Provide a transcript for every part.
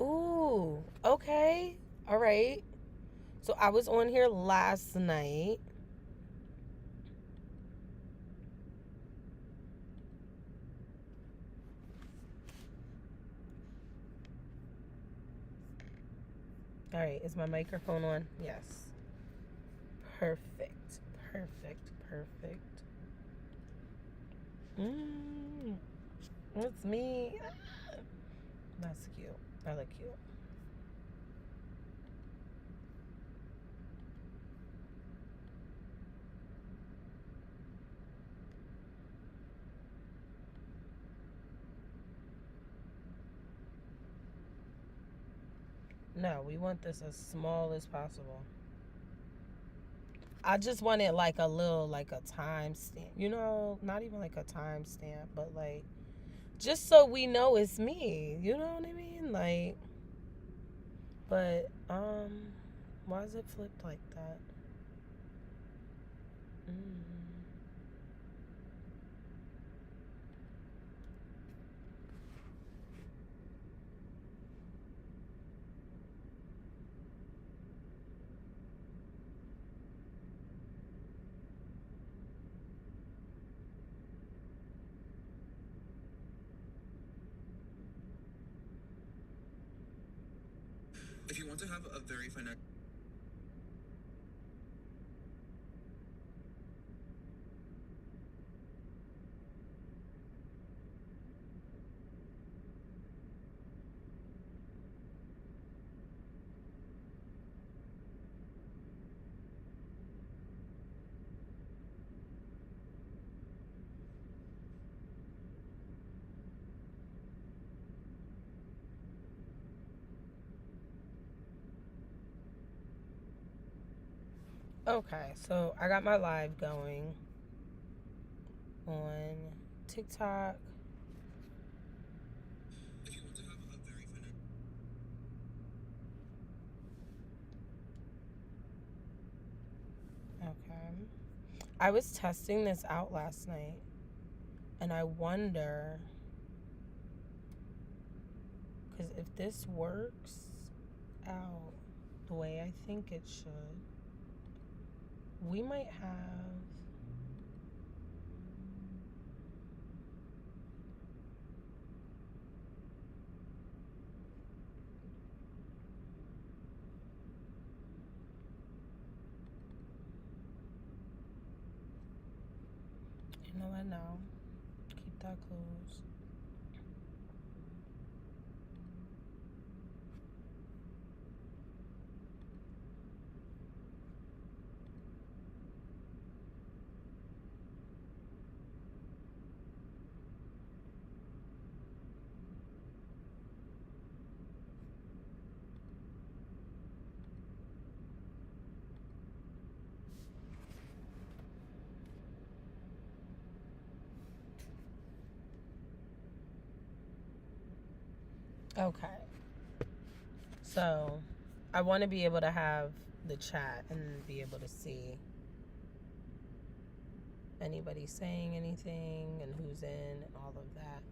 Ooh, okay. All right. So I was on here last night. All right, is my microphone on? Yes. Perfect. Perfect. Perfect. It's me. That's cute. I look cute. No, we want this as small as possible. I just wanted like a little, like a time stamp. Not even like a time stamp, but like just so we know it's me. You know what I mean? Like, but why is it flipped like that? Mm. If you want to have a very financial. Okay, so I got my live going on TikTok. If you want to have a very financial. Okay. I was testing this out last night, and I wonder, because if this works out the way I think it should, we might have. You know what? Now, keep that closed. Okay. So, I want to be able to have the chat and be able to see anybody saying anything and who's in and all of that.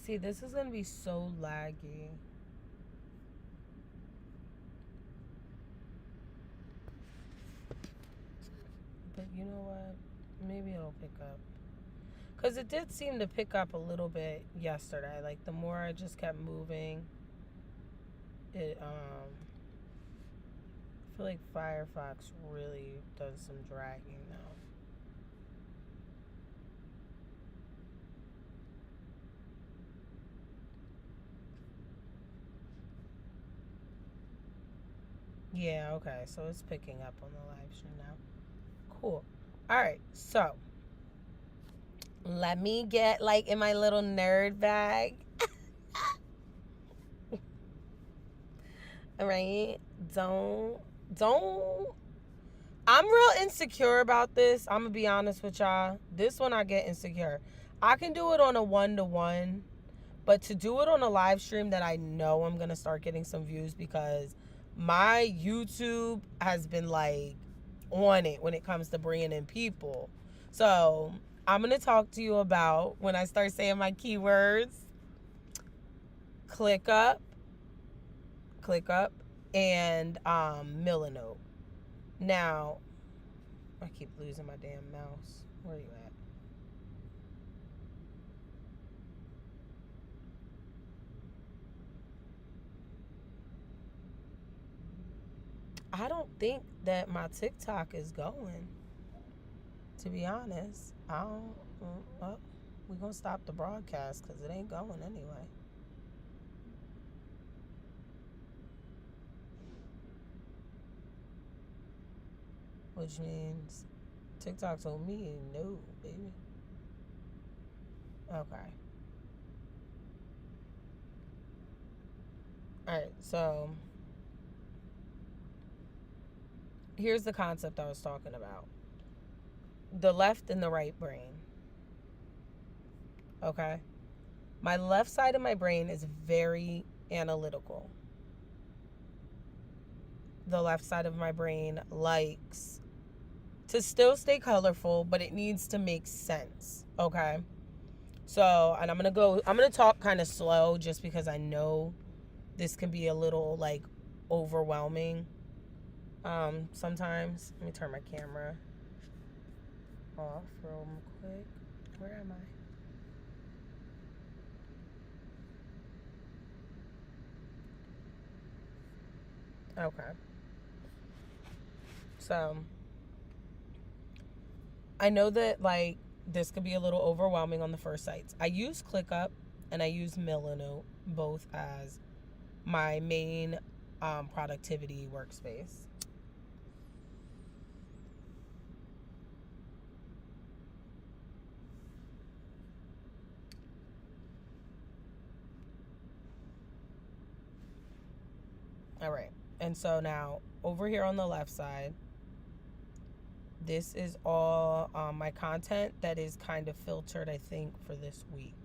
See, this is going to be so laggy. But you know what? Maybe it'll pick up. Because it did seem to pick up a little bit yesterday. Like, the more I just kept moving, it feel like Firefox really does some dragging now. Yeah, okay. So it's picking up on the live stream now. Cool. All right. So let me get like in my little nerd bag. All right. Don't. I'm real insecure about this. I'm going to be honest with y'all. This one I get insecure. I can do it on a 1-to-1, but to do it on a live stream that I know I'm going to start getting some views, because my YouTube has been like on it when it comes to bringing in people. So I'm going to talk to you about, when I start saying my keywords, ClickUp, and Milanote. Now, I keep losing my damn mouse. Where are you at? I don't think that my TikTok is going, to be honest. I don't. Well, we're going to stop the broadcast because it ain't going anyway. Which means TikTok told me no, baby. Okay. Alright, so here's the concept I was talking about. The left and the right brain. Okay? My left side of my brain is very analytical. The left side of my brain likes to still stay colorful, but it needs to make sense. Okay? So, and I'm gonna talk kind of slow just because I know this can be a little like overwhelming sometimes. Let me turn my camera off real quick. Where am I? Okay. So I know that like this could be a little overwhelming on the first sites. I use ClickUp and I use Milanote both as my main productivity workspace. All right. And so now over here on the left side, this is all my content that is kind of filtered, I think, for this week,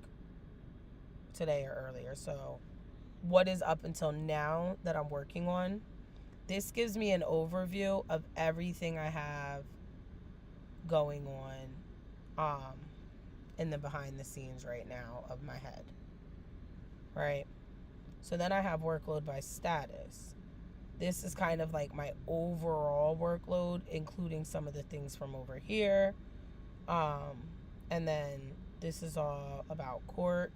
today or earlier. So what is up until now that I'm working on. This gives me an overview of everything I have going on in the behind the scenes right now of my head. Right? So then I have workload by status. This is kind of like my overall workload, including some of the things from over here. And then this is all about court.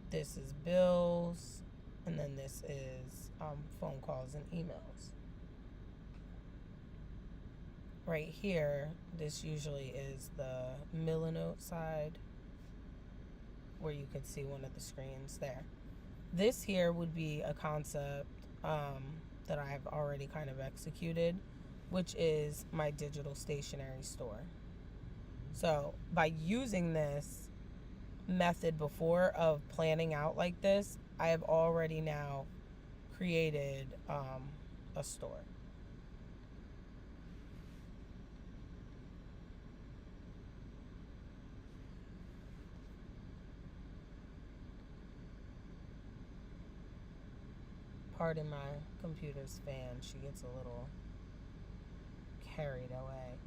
This is bills. And then this is phone calls and emails. Right here, this usually is the Milanote side, where you can see one of the screens there. This here would be a concept that I've already kind of executed, which is my digital stationery store. So by using this method before of planning out like this, I have already now created a store. Pardon my computer's fan. She gets a little carried away.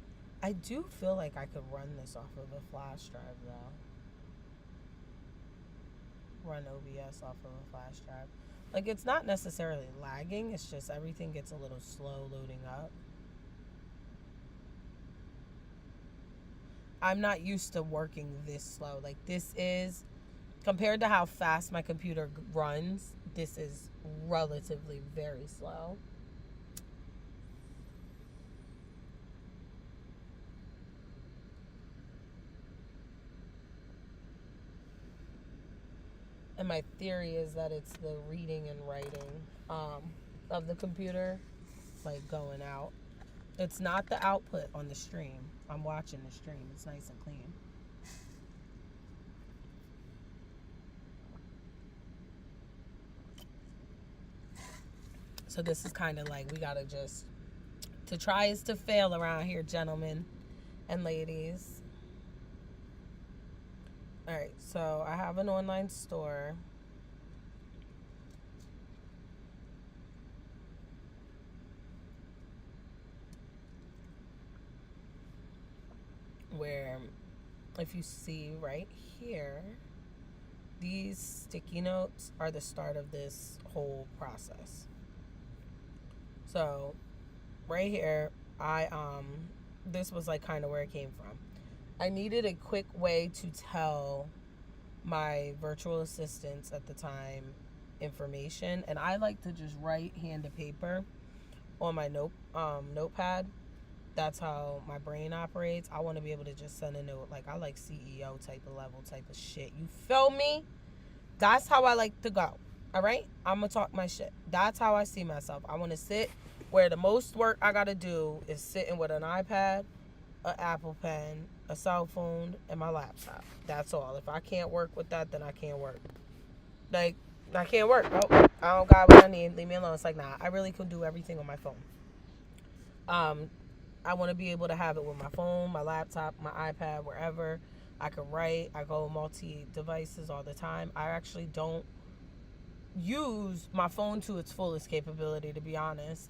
I do feel like I could run this off of a flash drive though. Run OBS off of a flash drive. Like, it's not necessarily lagging, it's just everything gets a little slow loading up. I'm not used to working this slow. Like, this is, compared to how fast my computer runs, this is relatively very slow. And my theory is that it's the reading and writing of the computer, like going out. It's not the output on the stream. I'm watching the stream. It's nice and clean. So this is kind of like we gotta just to try is to fail around here, gentlemen and ladies. All right, so I have an online store. Where, if you see right here, these sticky notes are the start of this whole process. So, right here, this was like kind of where it came from. I needed a quick way to tell my virtual assistants at the time information, and I like to just write hand to paper on my notepad. That's how my brain operates. I want to be able to just send a note. Like, I like CEO type of level type of shit. You feel me? That's how I like to go. All right? I'm going to talk my shit. That's how I see myself. I want to sit where the most work I got to do is sitting with an iPad, an Apple Pen, a cell phone, and my laptop. That's all. If I can't work with that, then I can't work. Like, I can't work, bro. I don't got what I need. Leave me alone. It's like, nah, I really can do everything on my phone. I want to be able to have it with my phone, my laptop, my iPad, wherever. I can write. I go multi-devices all the time. I actually don't use my phone to its fullest capability, to be honest.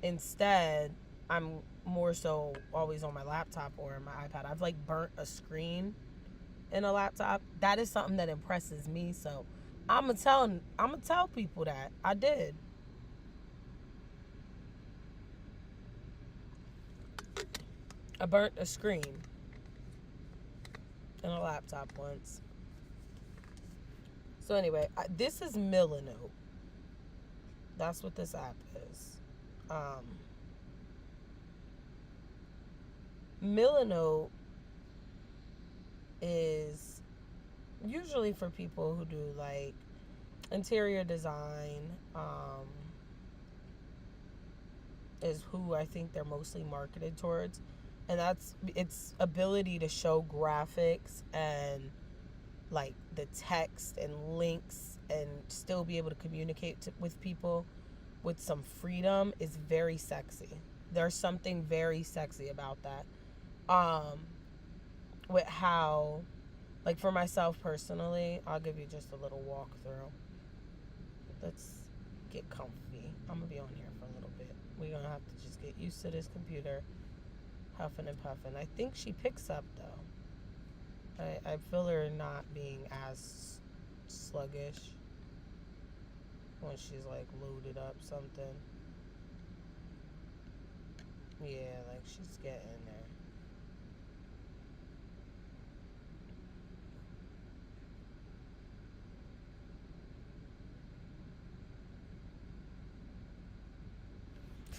Instead, I'm more so always on my laptop or my iPad. I've like burnt a screen in a laptop. That is something that impresses me. So I'm gonna tell people that I did. I burnt a screen in a laptop once. So anyway, this is Milanote. That's what this app is. Milanote is usually for people who do like interior design. Is who I think they're mostly marketed towards, and that's its ability to show graphics and like the text and links and still be able to communicate with people with some freedom is very sexy. There's something very sexy about that. With how, like for myself personally, I'll give you just a little walkthrough. Let's get comfy. I'm gonna be on here for a little bit. We're gonna have to just get used to this computer huffing and puffing. I think she picks up though. I feel her not being as sluggish when she's like loaded up something. Yeah, like she's getting there.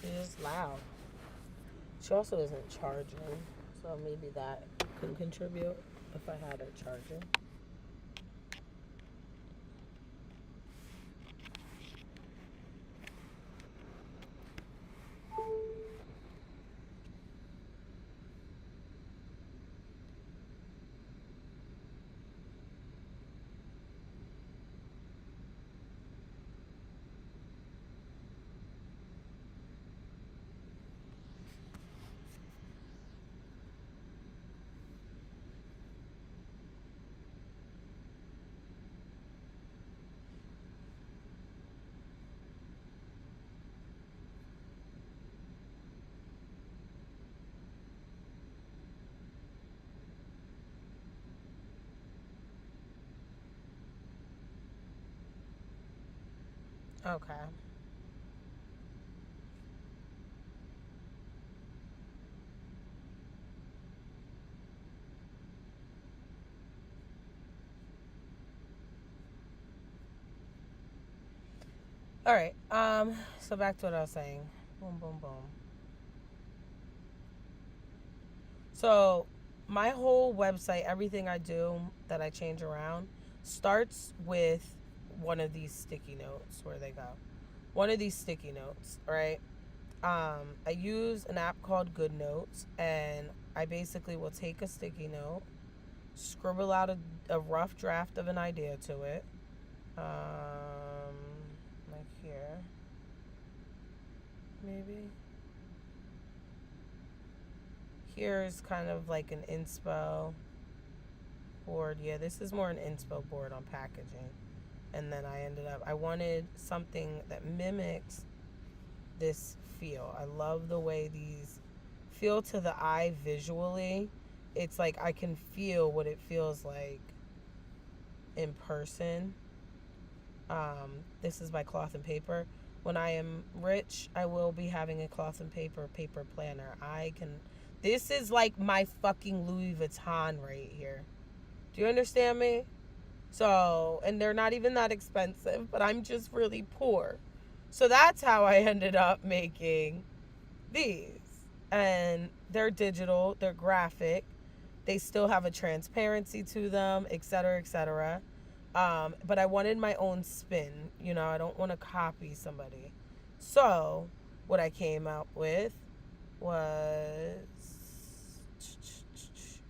She is loud. She also isn't charging, so maybe that could contribute if I had her charging. Okay. All right. So back to what I was saying. Boom, boom, boom. So my whole website, everything I do that I change around, starts with one of these sticky notes. Where they go? One of these sticky notes, right? I use an app called Good Notes, and I basically will take a sticky note, scribble out a rough draft of an idea to it, like here, maybe. Here's kind of like an inspo board. Yeah, this is more an inspo board on packaging. And then I wanted something that mimics this feel. I love the way these feel to the eye visually. It's like I can feel what it feels like in person. This is by Cloth and Paper. When I am rich, I will be having a Cloth and Paper planner. This is like my fucking Louis Vuitton right here. Do you understand me? So, and they're not even that expensive, but I'm just really poor. So that's how I ended up making these. And they're digital, they're graphic, they still have a transparency to them, etc., etc. But I wanted my own spin. I don't want to copy somebody. So, what I came out with was,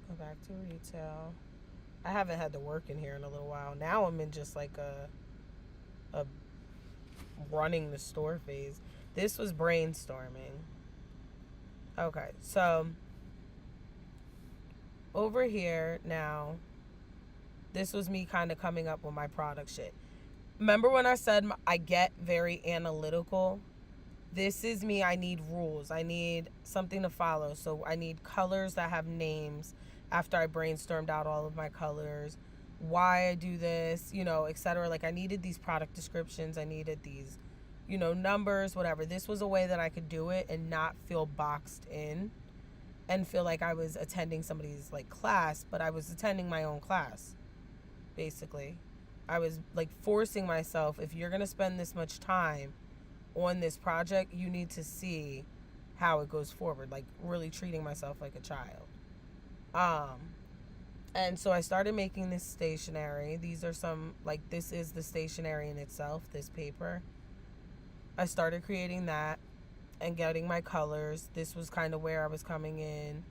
go back to retail. I haven't had to work in here in a little while. Now I'm in just like a running the store phase. This was brainstorming. Okay, so over here now, this was me kind of coming up with my product shit. Remember when I said I get very analytical? This is me. I need rules. I need something to follow. So I need colors that have names after I brainstormed out all of my colors, why I do this, etc. Like I needed these product descriptions. I needed these, numbers, whatever. This was a way that I could do it and not feel boxed in and feel like I was attending somebody's like class, but I was attending my own class, basically. I was like forcing myself, if you're going to spend this much time on this project, you need to see how it goes forward, like really treating myself like a child. And so I started making this stationery. These are this is the stationery in itself, this paper. I started creating that and getting my colors. This was kind of where I was coming in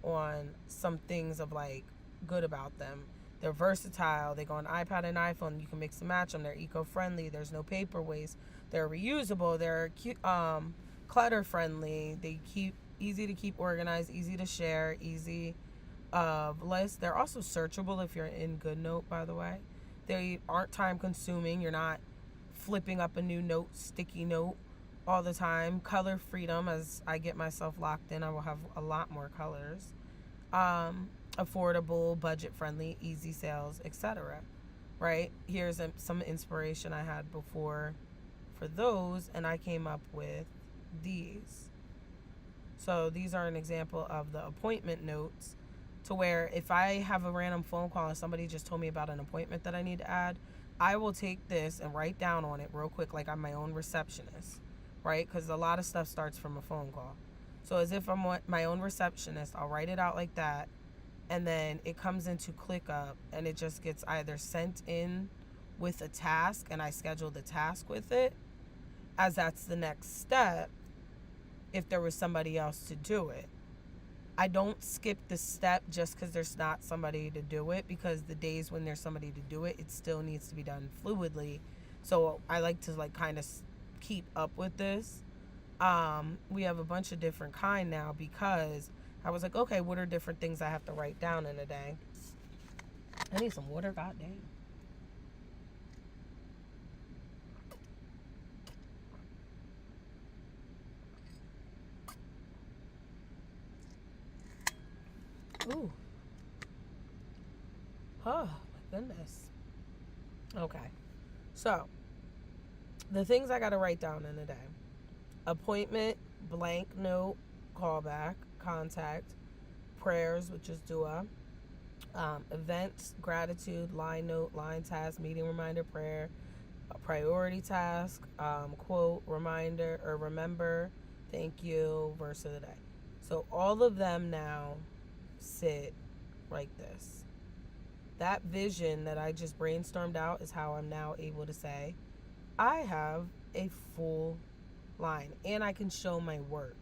on some things of like good about them. They're versatile. They go on iPad and iPhone. You can mix and match them. They're eco-friendly. There's no paper waste. They're reusable. They're clutter-friendly. They easy to keep organized, easy to share, easy list. They're also searchable if you're in GoodNote, by the way. They aren't time-consuming. You're not flipping up a new note, sticky note all the time. Color freedom. As I get myself locked in, I will have a lot more colors. Affordable, budget-friendly, easy sales, etc. Right? Here's some inspiration I had before for those, and I came up with these. So these are an example of the appointment notes, to where if I have a random phone call and somebody just told me about an appointment that I need to add, I will take this and write down on it real quick like I'm my own receptionist, right? Because a lot of stuff starts from a phone call. So as if I'm my own receptionist, I'll write it out like that, and then it comes into ClickUp, and it just gets either sent in with a task, and I schedule the task with it, as that's the next step if there was somebody else to do it. I don't skip the step just because there's not somebody to do it, because the days when there's somebody to do it, it still needs to be done fluidly. So I like to like kind of keep up with this. We have a bunch of different kind now, because I was like, okay, what are different things I have to write down in a day? I need some water, goddamn. Ooh. Oh, my goodness. Okay. So, the things I got to write down in a day: appointment, blank note, callback, contact, prayers, which is dua, events, gratitude, line note, line task, meeting reminder, prayer, a priority task, quote, reminder, or remember, thank you, verse of the day. So all of them now sit like this. That vision that I just brainstormed out is how I'm now able to say, I have a full line and I can show my work.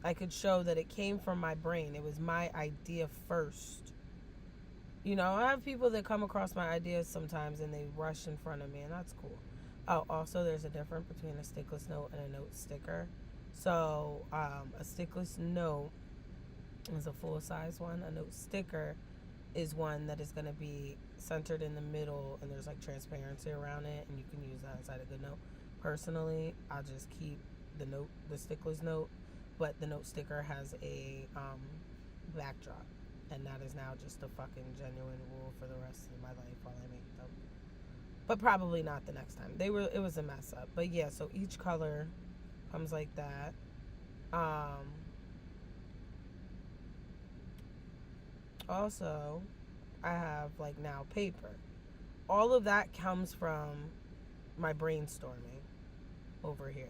I could show that it came from my brain. It was my idea first. You know, I have people that come across my ideas sometimes and they rush in front of me, and that's cool. Oh, also, there's a difference between a stickless note and a note sticker. So, a stickless note is a full size one. A note sticker is one that is going to be centered in the middle and there's like transparency around it, and you can use that inside a good note. Personally, I just keep the stickless note, but the note sticker has a backdrop, and that is now just a fucking genuine rule for the rest of my life while I make them. But probably not the next time. It was a mess up. But yeah, so each color comes like that. Also, I have like now paper. All of that comes from my brainstorming over here.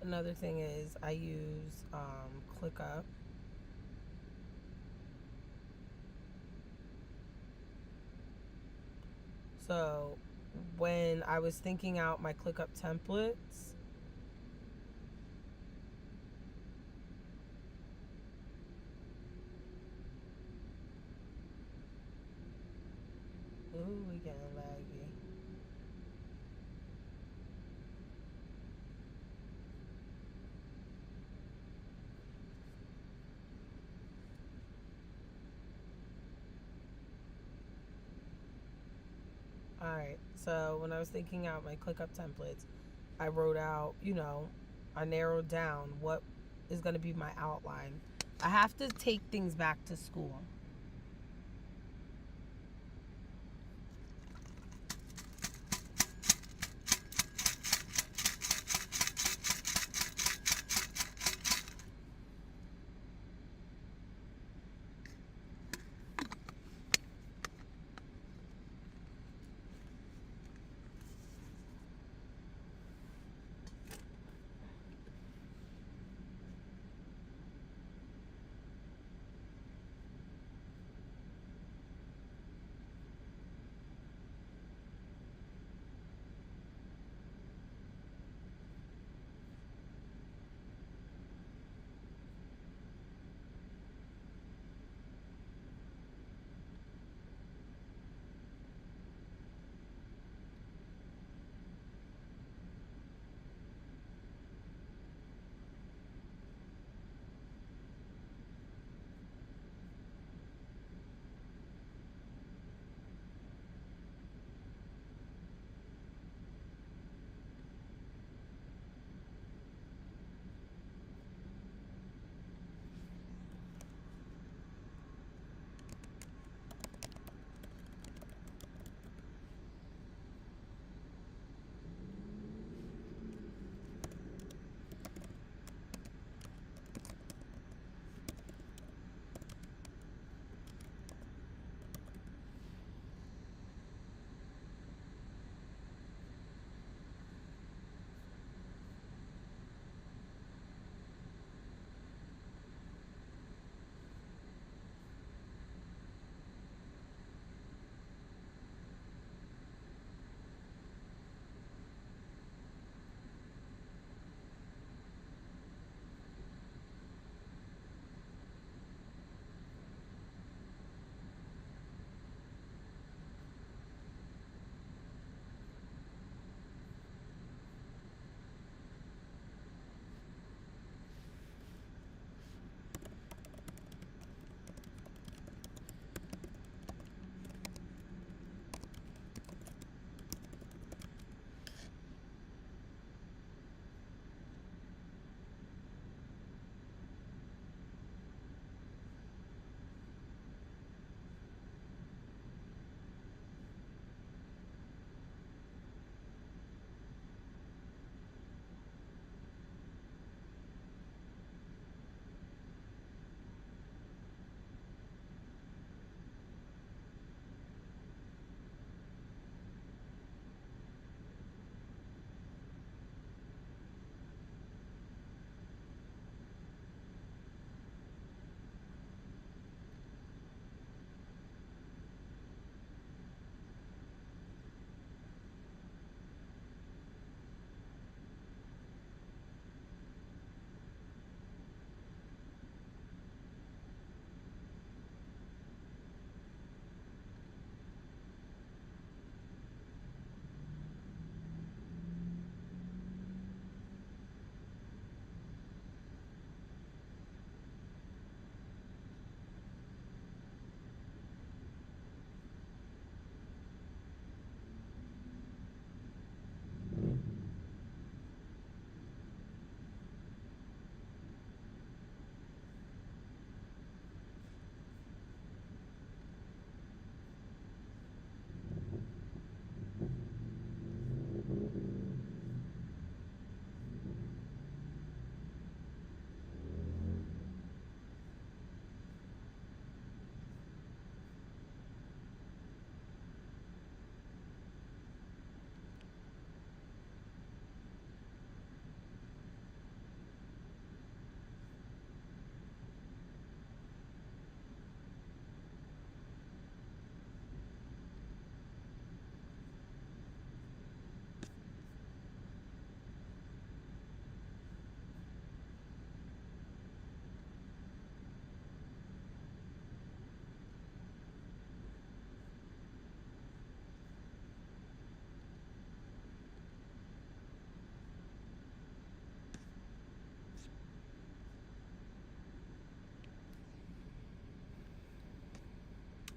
Another thing is I use ClickUp. So when I was thinking out my ClickUp templates, ooh, we getting laggy. Alright, so when I was thinking out my ClickUp templates, I wrote out, I narrowed down what is going to be my outline. I have to take things back to school.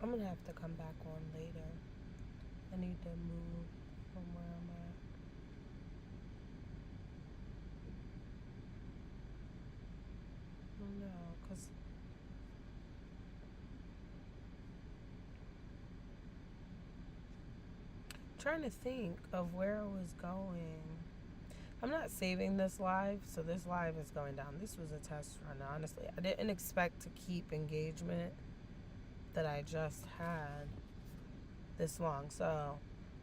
I'm gonna have to come back on later. I need to move from where I'm at. No, because I'm trying to think of where I was going. I'm not saving this live, so this live is going down. This was a test run, honestly. I didn't expect to keep engagement that I just had this long. So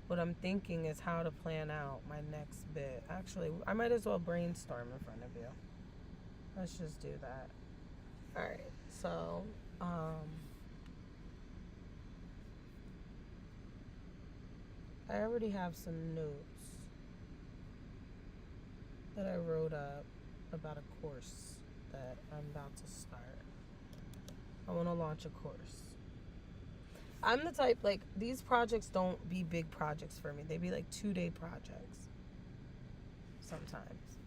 what I'm thinking is how to plan out my next bit. Actually, I might as well brainstorm in front of you. Let's just do that. All right. So, I already have some notes that I wrote up about a course that I'm about to start. I want to launch a course. I'm the type, like, these projects don't be big projects for me. They be like 2-day projects sometimes.